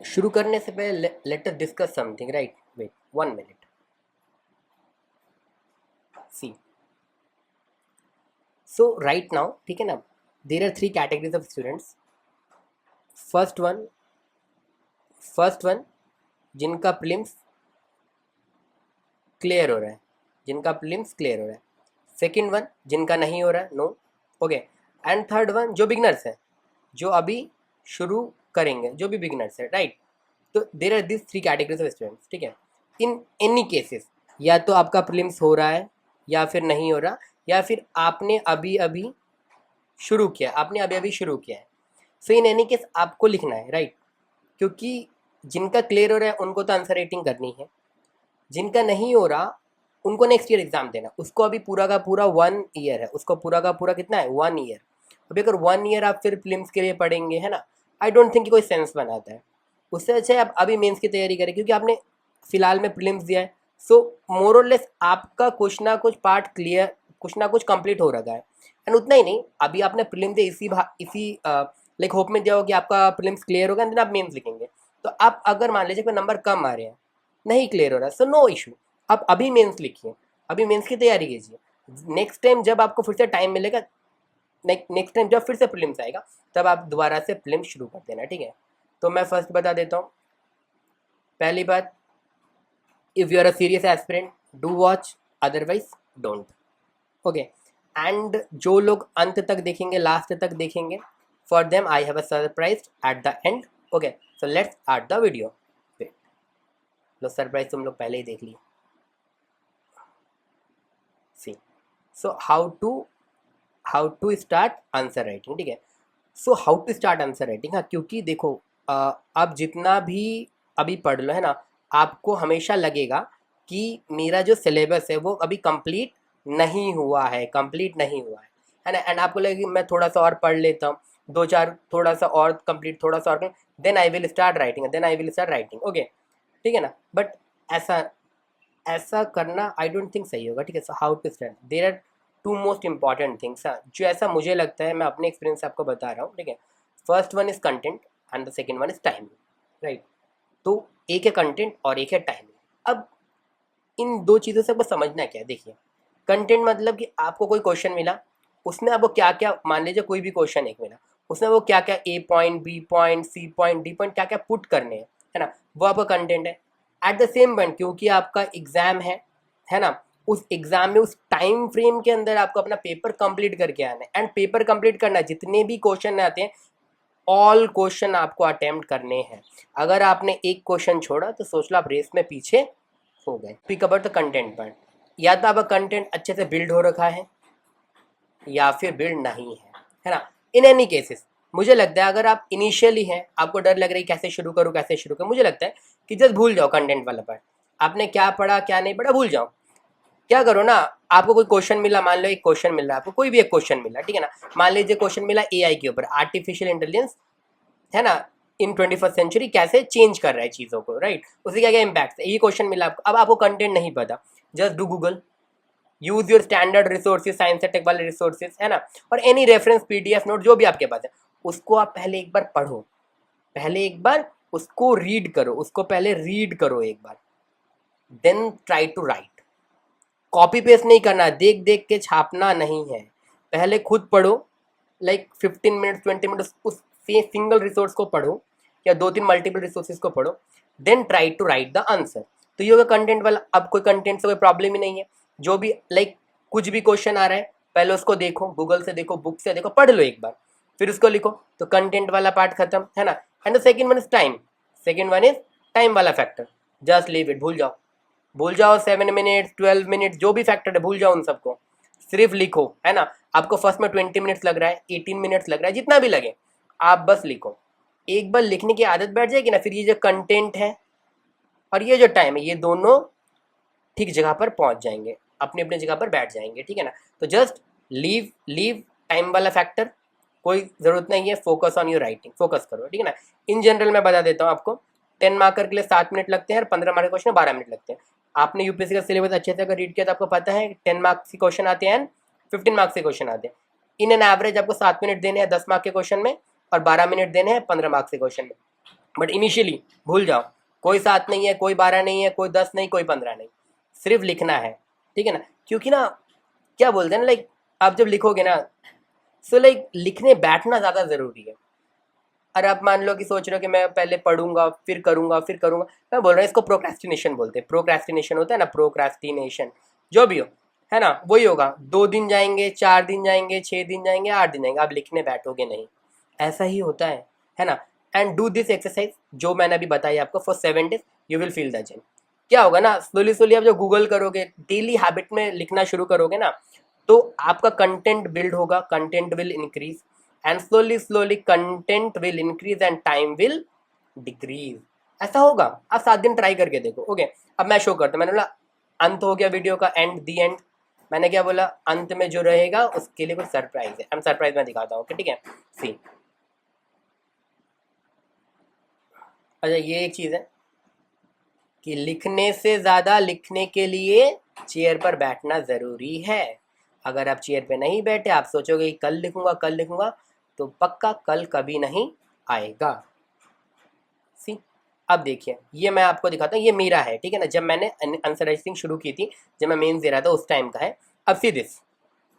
शुरू करने से पहले let us discuss something, right? Wait 1 minute. See, so right now, ठीक है ना, there are 3 categories of students. First one first one जिनका प्रीलिम्स क्लियर हो रहा है, जिनका प्रीलिम्स क्लियर हो रहा है। सेकंड वन जिनका नहीं हो रहा है, no, okay. And third one जो बिगनर्स है, जो अभी शुरू करेंगे, जो भी बिगनर्स है, राइट? तो there are this 3 categories of students, ठीक है। इन एनी केसेस, या तो आपका प्रीलिम्स हो रहा है या फिर नहीं हो रहा, या फिर आपने अभी अभी शुरू किया, है। सो इन एनी केस आपको लिखना है, राइट? क्योंकि जिनका क्लियर हो रहा है उनको तो आंसर राइटिंग करनी है, जिनका नहीं हो रहा उनको नेक्स्ट ईयर एग्जाम देना। उसको अभी पूरा का पूरा 1 ईयर है, उसको पूरा का पूरा कितना है, 1 ईयर। अभी अगर 1 ईयर आप फिर फिल्म्स के लिए पढ़ेंगे, है ना, आई डोंट थिंक कि कोई सेंस बनाता है। उससे अच्छा है आप अभी मेंस की तैयारी करें, क्योंकि आपने फिलहाल में प्रीलिम्स दिया है। सो मोर और लेस आपका कुछ ना कुछ पार्ट क्लियर, कुछ ना कुछ कंप्लीट हो रखा है। एंड उतना ही नहीं, अभी आपने प्रीलिम्स दिया इसी लाइक होप में दिया हो कि आपका प्रीलिम्स क्लियर होगा, देन आप मेंस लिखेंगे। तो आप अगर मान लीजिए कोई नंबर कम आ रहे हैं, नहीं क्लियर हो रहा है, सो नो इशू, आप अभी मेंस लिखिए, अभी मेंस की तैयारी कीजिए। नेक्स्ट टाइम जब आपको फिर से टाइम मिलेगा, नेक्स्ट टाइम जब फिर से प्रीलिम्स आएगा, तब आप दोबारा से प्रीलिम्स शुरू कर देना, ठीक है। तो मैं फर्स्ट बता देता हूँ। पहली बात, if you are a serious aspirant, do watch, otherwise don't, okay. And जो लोग अंत तक देखेंगे, लास्ट तक देखेंगे, for them I have a surprise at the end, okay. So let's start the video. लो, सरप्राइज तुम लोग पहले ही देख लिए। See, so how to start answer writing, ठीक है। So how to start answer writing, हाँ, क्योंकि देखो, आप जितना भी अभी पढ़ लो, है ना, आपको हमेशा लगेगा कि मेरा जो सिलेबस है वो अभी कंप्लीट नहीं हुआ है, है ना। एंड आपको लगेगा कि मैं थोड़ा सा और पढ़ लेता हूँ, दो चार थोड़ा सा और कंप्लीट, थोड़ा सा और, then I will start writing, okay, ठीक है ना। बट ऐसा ऐसा करना आई डोंट थिंक सही होगा, ठीक है। So how to start, there are 2 most important things, जो ऐसा मुझे लगता है, मैं अपने एक्सपीरियंस से आपको बता रहा हूँ, ठीक है। First one is content and the second one is timing, right? तो एक है कंटेंट और एक है टाइमिंग। अब इन दो चीज़ों से आपको समझना क्या है, देखिए। कंटेंट मतलब कि आपको कोई क्वेश्चन मिला, उसमें आपको क्या क्या, मान लीजिए कोई भी क्वेश्चन एक मिला, उसमें वो क्या क्या A point, B point, C point, D point क्या क्या पुट करने हैं, है ना, वो आपका कंटेंट है। एट द सेम पॉइंट, क्योंकि आपका एग्जाम है ना, उस एग्जाम में उस टाइम फ्रेम के अंदर आपको अपना पेपर कंप्लीट करके आना है। एंड पेपर कंप्लीट करना, जितने भी क्वेश्चन आते हैं, ऑल क्वेश्चन आपको अटेम्प्ट करने हैं। अगर आपने एक क्वेश्चन छोड़ा तो सोच लो आप रेस में पीछे हो गए। Pick about the content part, या तो आपका कंटेंट अच्छे से बिल्ड हो रखा है या फिर बिल्ड नहीं है ना। इन एनी केसेस मुझे लगता है, अगर आप इनिशियली हैं, आपको डर लग रही है कैसे शुरू करूँ, मुझे लगता है कि जस्ट भूल जाओ कंटेंट वाला पार्ट। आपने क्या पढ़ा क्या नहीं पढ़ा भूल जाओ। क्या करो ना, आपको कोई क्वेश्चन मिला, मान लो एक क्वेश्चन मिल रहा है आपको, कोई भी एक क्वेश्चन मिला, ठीक है ना। मान लीजिए क्वेश्चन मिला एआई के ऊपर, आर्टिफिशियल इंटेलिजेंस, है ना, इन 21st सेंचुरी कैसे चेंज कर रहा है चीज़ों को, राइट? उससे क्या क्या इम्पैक्ट है, ये क्वेश्चन मिला आपको। अब आपको कंटेंट नहीं पता, just do Google, use your standard resources, science tech वाले रिसोर्सेज, है ना, और एनी रेफरेंस, पीडीएफ नोट, जो भी आपके पास है, उसको आप पहले एक बार पढ़ो, पहले एक बार उसको रीड करो, उसको पहले रीड करो एक बार, then try to write. Copy paste नहीं करना, देख देख के छापना नहीं है, पहले खुद पढ़ो, लाइक 15 मिनट्स 20 मिनट्स उस सिंगल रिसोर्स को पढ़ो, या 2-3 मल्टीपल रिसोर्सेज को पढ़ो, then try to write the answer. तो ये होगा कंटेंट वाला। अब कोई कंटेंट से कोई प्रॉब्लम ही नहीं है, जो भी लाइक कुछ भी क्वेश्चन आ रहा है, पहले उसको देखो, गूगल से देखो, बुक से देखो, पढ़ लो एक बार, फिर उसको लिखो, तो कंटेंट वाला पार्ट खत्म, है ना। And the second one is time वाला फैक्टर, जस्ट लीव इट, भूल जाओ 7 मिनट 12 मिनट, जो भी फैक्टर है भूल जाओ उन सबको, सिर्फ लिखो, है ना। आपको फर्स्ट में 20 मिनट्स लग रहा है, 18 मिनट्स लग रहा है, जितना भी लगे, आप बस लिखो। एक बार लिखने की आदत बैठ जाएगी ना, फिर ये जो कंटेंट है और ये जो टाइम है, ये दोनों ठीक जगह पर पहुंच जाएंगे, अपनी अपनी जगह पर बैठ जाएंगे, ठीक है ना। तो जस्ट लीव लीव टाइम वाला फैक्टर, कोई ज़रूरत नहीं है, focus on your writing, focus करो, ठीक है ना। इन जनरल मैं बता देता हूँ आपको, 10 मार्कर के लिए 7 मिनट लगते हैं और 15 मार्क के क्वेश्चन 12 मिनट लगते हैं। आपने यूपीएससी का सिलेबस अच्छे से अगर रीड किया तो आपको पता है 10 मार्क्स के क्वेश्चन आते हैं, 15 मार्क्स के क्वेश्चन आते हैं। इन एन एवरेज आपको 7 मिनट देने हैं 10 मार्क के क्वेश्चन में, और 12 मिनट देने हैं 15 मार्क्स के क्वेश्चन में। बट इनिशियली भूल जाओ, कोई 7 नहीं है, कोई 12 नहीं है, कोई 10 नहीं, कोई 15 नहीं, सिर्फ लिखना है, ठीक है ना। क्योंकि ना क्या बोलते हैं ना, लाइक आप जब लिखोगे ना, सो लाइक लिखने बैठना ज़्यादा ज़रूरी है। अरे आप मान लो कि सोच रहे हो कि मैं पहले पढ़ूंगा फिर करूंगा फिर करूंगा, मैं बोल रहा हूँ इसको प्रोक्रेस्टिनेशन बोलते हैं। प्रोक्रेस्टिनेशन होता है ना, प्रोक्रेस्टिनेशन, जो भी हो, है ना, वही होगा। 2 दिन जाएंगे, 4 दिन जाएंगे, 6 दिन जाएंगे, 8 दिन जाएंगे, आप लिखने बैठोगे नहीं। ऐसा ही होता है ना। एंड डू दिस एक्सरसाइज जो मैंने अभी बताई आपको for 7 days, you will feel the change. क्या होगा ना, स्लोली स्लोली आप जो गूगल करोगे, डेली हैबिट में लिखना शुरू करोगे ना, तो आपका कंटेंट बिल्ड होगा, content will increase, and slowly slowly content will increase and time will decrease. ऐसा होगा। आप 7 दिन ट्राई करके देखो। ओके, अब मैं शो करता हूँ। मैंने बोला अंत हो गया वीडियो का, एंड दी एंड। मैंने क्या बोला, अंत में जो रहेगा उसके लिए कुछ सरप्राइज है। हम सरप्राइज में दिखाता हूँ, ठीक है। सी, अच्छा ये एक चीज़ है कि लिखने से ज़्यादा लिखने के लिए चेयर पर बैठना ज़रूरी है। अगर आप चेयर पे नहीं बैठे, आप सोचोगे कि कल लिखूंगा कल लिखूंगा, तो पक्का कल कभी नहीं आएगा। सी, अब देखिए, ये मैं आपको दिखाता हूँ, ये मेरा है, ठीक है ना। जब मैंने आंसर राइटिंग शुरू की थी, जब मैं मेंस दे रहा था उस टाइम का है। अब सी दिस,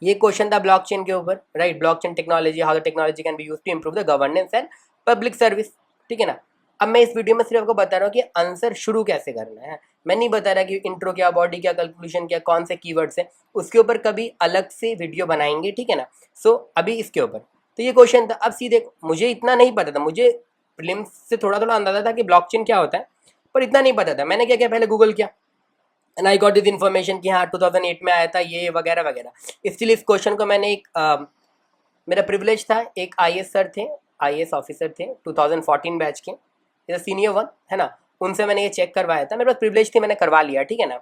ये क्वेश्चन था ब्लॉकचेन के ऊपर, right. Blockchain technology, how the technology can be used to improve the governance and public service, ठीक है ना। अब मैं इस वीडियो में सिर्फ आपको बता रहा हूँ कि आंसर शुरू कैसे करना है। मैं नहीं बता रहा कि इंट्रो क्या, बॉडी क्या, कैलकुलेशन क्या, कौन से कीवर्ड्स हैं, उसके ऊपर कभी अलग से वीडियो बनाएंगे, ठीक है ना। सो अभी इसके ऊपर, तो ये क्वेश्चन था। अब सीधे, मुझे इतना नहीं पता था, मुझे प्रीलिम्स से थोड़ा थोड़ा अंदाजा था कि ब्लॉकचेन क्या होता है, पर इतना नहीं पता था। मैंने क्या किया, पहले गूगल किया, and I got this information कि हाँ 2008 में आया था ये वगैरह वगैरह। इसलिए इस क्वेश्चन को मैंने एक मेरा प्रिविलेज था, एक आईएएस सर थे, आईएएस ऑफिसर थे 2014 बैच के, सीनियर वन, है ना। उनसे मैंने ये चेक करवाया था, मेरे पास प्रिविलेज थी, मैंने करवा लिया, ठीक है ना।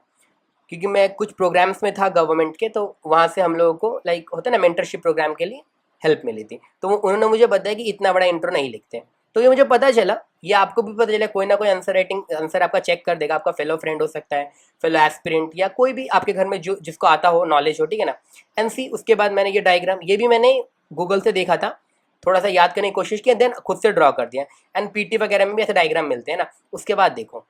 क्योंकि मैं कुछ प्रोग्राम्स में था गवर्नमेंट के, तो वहाँ से हम लोगों को लाइक होता है ना मेंटरशिप प्रोग्राम के लिए हेल्प मिली थी। तो उन्होंने मुझे बताया कि इतना बड़ा इंट्रो नहीं लिखते। तो ये मुझे पता चला, ये आपको भी पता चला, कोई ना कोई आंसर राइटिंग आंसर आपका चेक कर देगा, आपका फेलो फ्रेंड हो सकता है, फेलो एस्पिरेंट, या कोई भी आपके घर में जो जिसको आता हो, नॉलेज हो, ठीक है ना। एंड सी, उसके बाद मैंने ये डायग्राम, ये भी मैंने गूगल से देखा था, थोड़ा सा याद करने की कोशिश की, देन खुद से ड्रॉ कर दिया। एंड पीटी वगैरह में भी ऐसे डायग्राम मिलते हैं ना। उसके बाद देखो,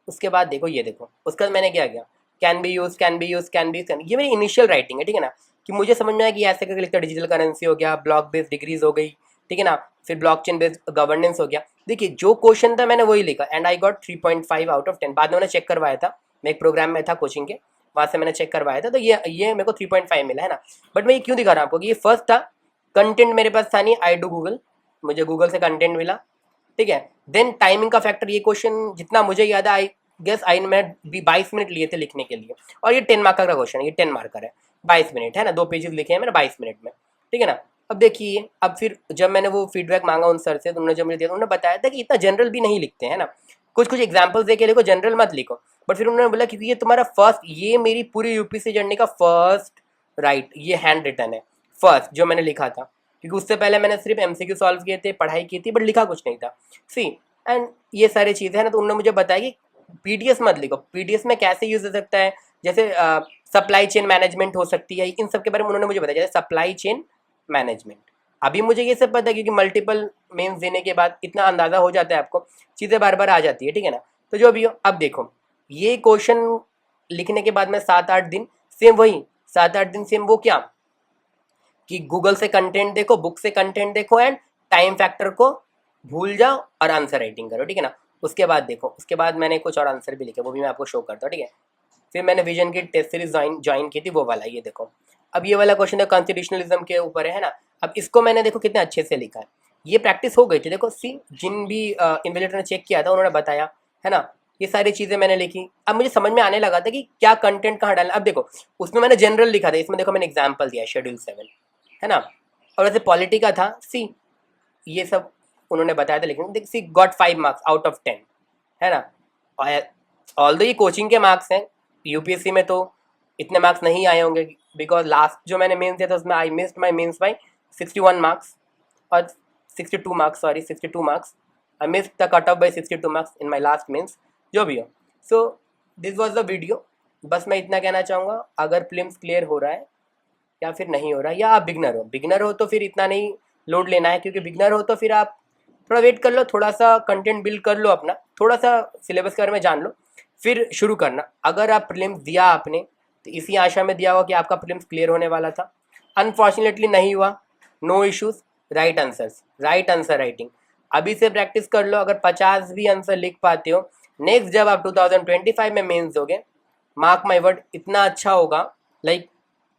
उसके बाद देखो, ये देखो, उसके बाद मैंने क्या किया, can be use, can be use, can be, ये मेरी इनिशियल राइटिंग है, ठीक है ना। कि मुझे समझ में आया कि ऐसे करके लिखता, डिजिटल करेंसी हो गया, ब्लॉक बेस्ड डिग्रीज हो गई, ठीक है ना, फिर ब्लॉकचेन बेस्ड गवर्नेंस हो गया। देखिए जो क्वेश्चन था मैंने वही लिखा, and I got 3.5 out of 10। बाद में मैंने चेक करवाया था, मैं एक प्रोग्राम में था कोचिंग के, वहाँ से मैंने चेक करवाया था, तो ये मेरे को 3.5 मिला, है ना। बट मैं ये क्यों दिखा रहा हूँ आपको कि ये फर्स्ट था, कंटेंट मेरे पास था नहीं, आई डू गूगल, मुझे गूगल से कंटेंट मिला, ठीक है। देन टाइमिंग का फैक्टर, ये क्वेश्चन जितना मुझे याद है, आई गेस आई में भी 22 मिनट लिए थे लिखने के लिए, और ये 10 मार्कर का क्वेश्चन है, ये 10 मार्कर है, 22 मिनट, है ना, 2 पेजेस लिखे हैं मैंने 22 मिनट में, ठीक है ना। अब देखिए, अब फिर जब मैंने वो फीडबैक मांगा उन सर से, तो उन्होंने जब मुझे दिया, तो उन्होंने बताया था कि इतना जनरल भी नहीं लिखते हैं ना, कुछ कुछ एग्जाम्पल्स दे के लिखो, जनरल मत लिखो। बट फिर उन्होंने बोला क्योंकि ये तुम्हारा फर्स्ट, ये मेरी पूरी यूपीसी जर्नी का फर्स्ट राइट, ये हैंड रिटन है, फर्स्ट जो मैंने लिखा था, क्योंकि उससे पहले मैंने सिर्फ एमसीक्यू सॉल्व किए थे, पढ़ाई की थी, बट लिखा कुछ नहीं था। सी, एंड ये सारी चीज़ें हैं ना, तो उन्होंने मुझे बताया कि पीडीएस मत लिखो, पीडीएस में कैसे यूज हो सकता है, जैसे सप्लाई चेन मैनेजमेंट हो सकती है, इन सब के बारे में उन्होंने मुझे बताया, जैसे सप्लाई चेन मैनेजमेंट। अभी मुझे ये सब पता है क्योंकि मल्टीपल मेंस देने के बाद इतना अंदाजा हो जाता है आपको, चीज़ें बार बार आ जाती है, ठीक है ना। तो जो भी हो, अब देखो, ये क्वेश्चन लिखने के बाद में 7-8 दिन सेम वही, 7-8 दिन सेम वो क्या, कि गूगल से कंटेंट देखो, बुक से कंटेंट देखो, एंड टाइम फैक्टर को भूल जाओ और आंसर राइटिंग करो, ठीक है ना। उसके बाद देखो, उसके बाद मैंने कुछ और आंसर भी लिखे, वो भी मैं आपको शो करता हूँ, ठीक है। फिर मैंने विजन की टेस्ट सीरीज ज्वाइन की थी, वो वाला, ये देखो। अब ये वाला क्वेश्चन है कॉन्स्टिट्यूशनलिज्म के ऊपर है ना। अब इसको मैंने देखो कितने अच्छे से लिखा है, ये प्रैक्टिस हो गई थी। देखो सी, जिन भी इन्विजिलेटर ने चेक किया था उन्होंने बताया, है ना, ये सारी चीज़ें मैंने लिखी। अब मुझे समझ में आने लगा था कि क्या कंटेंट कहाँ डालना। अब देखो, उसमें मैंने जनरल लिखा था, इसमें देखो मैंने एग्जाम्पल दिया शेड्यूल 7, है ना। और वैसे पॉलिटी का था, सी, ये सब उन्होंने बताया था, लेकिन देख सी, गॉट 5 मार्क्स आउट ऑफ 10, है ना। ऑल दो ये कोचिंग के मार्क्स हैं, यूपीएससी में तो इतने मार्क्स नहीं आए होंगे, बिकॉज लास्ट जो मैंने मेंस दिया था उसमें I missed my mains by 61 marks, और 62 marks, sorry 62 marks, I missed the cut off by 62 marks in my last mains. जो भी हो, so this was the video. बस मैं इतना कहना चाहूँगा, अगर प्रीलिम्स क्लियर हो रहा है या फिर नहीं हो रहा है, या आप बिगनर हो तो फिर इतना नहीं लोड लेना है, क्योंकि बिगनर हो तो फिर आप थोड़ा वेट कर लो, थोड़ा सा कंटेंट बिल्ड कर लो अपना, थोड़ा सा सिलेबस के बारे में जान लो, फिर शुरू करना। अगर आप प्रीलिम्स दिया आपने तो इसी आशा में दिया होगा कि आपका प्रीलिम्स क्लियर होने वाला था, अनफॉर्चुनेटली नहीं हुआ, no issues, right answers, right answer writing अभी से प्रैक्टिस कर लो। अगर 50 भी आंसर लिख पाते हो, नेक्स्ट जब आप 2025 में मेंस दोगे, मार्क माई वर्ड, इतना अच्छा होगा, लाइक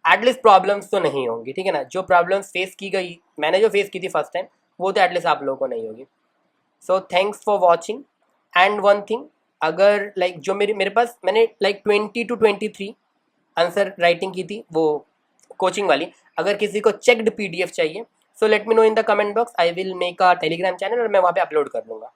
एटलीस्ट प्रॉब्लम्स तो नहीं होंगी, ठीक है ना। जो प्रॉब्लम्स फेस की गई, मैंने जो फेस की थी फर्स्ट टाइम, वो तो एटलीस्ट आप लोगों को नहीं होगी। So thanks for watching. And one thing, अगर लाइक जो मेरे पास, मैंने लाइक 20 to 23 आंसर राइटिंग की थी, वो कोचिंग वाली, अगर किसी को चेक्ड PDF चाहिए, so let me know in the comment box, I will make a Telegram channel और मैं वहाँ पे अपलोड कर दूंगा।